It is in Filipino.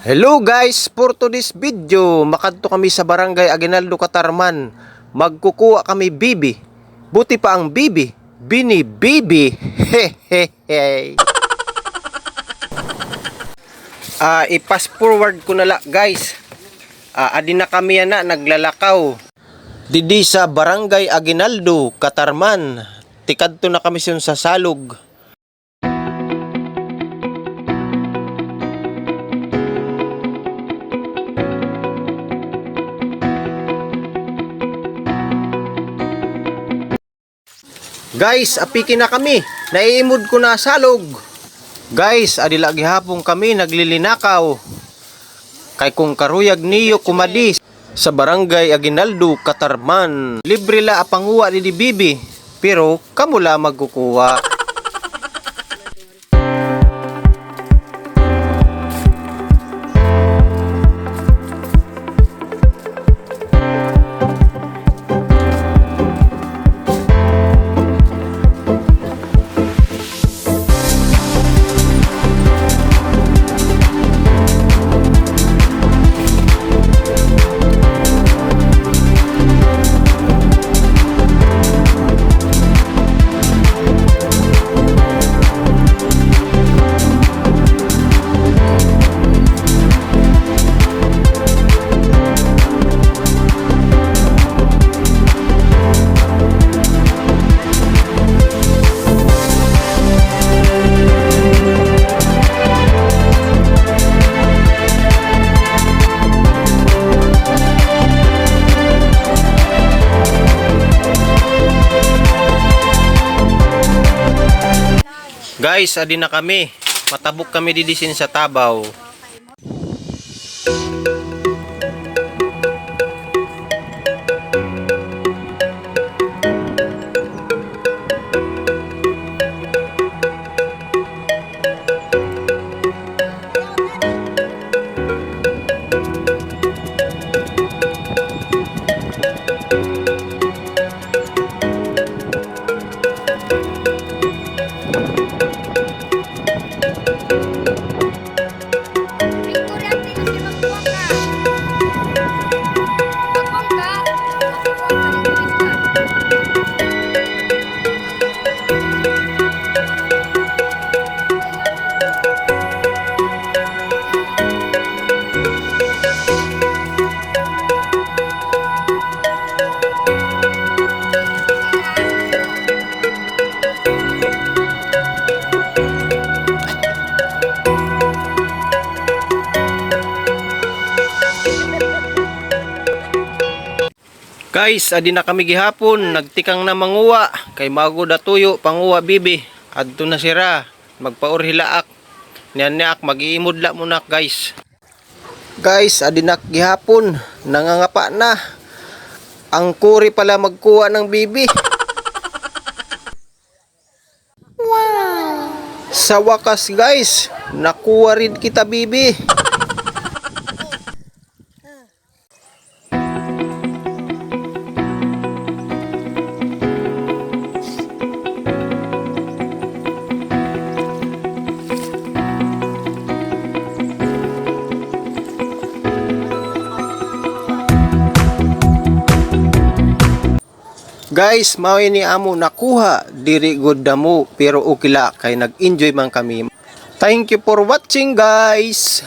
Hello guys, for today's video, makadto kami sa Barangay Aguinaldo, Catarman. Magkukuha kami bibi. Buti pa ang bibi, bini-bibi. Hehehe. I-pass forward ko na guys. Adi na kami na naglalakaw. Didi sa Barangay Aguinaldo, Catarman. Tikadto na kami sa salog. Guys, apiki na kami. Naiimod ko na salog. Guys, adila gihapon kami naglilinakaw. Kay kung karuyag niyo kumadi sa Barangay Aguinaldo, Catarman. Libre la apanguwa ni bibi, pero kamula magkukuha. Guys, adi na kami. Matabok kami didisin sa Tabaw. Guys, adi na kami gihapon, nagtikang na manguwa, kay mago da tuyo panguwa bibi. Adto na sira, magpaurhilaak. Niyak mag-iimudla muna guys. Guys, adi na gihapon, nangangapa na. Ang kuri pala magkuha ng bibi. Wow! Sa wakas guys, nakuha rin kita bibi. Guys, mao ni amo nakuha diri gud damo pero okay la kay nag-enjoy man kami. Thank you for watching guys.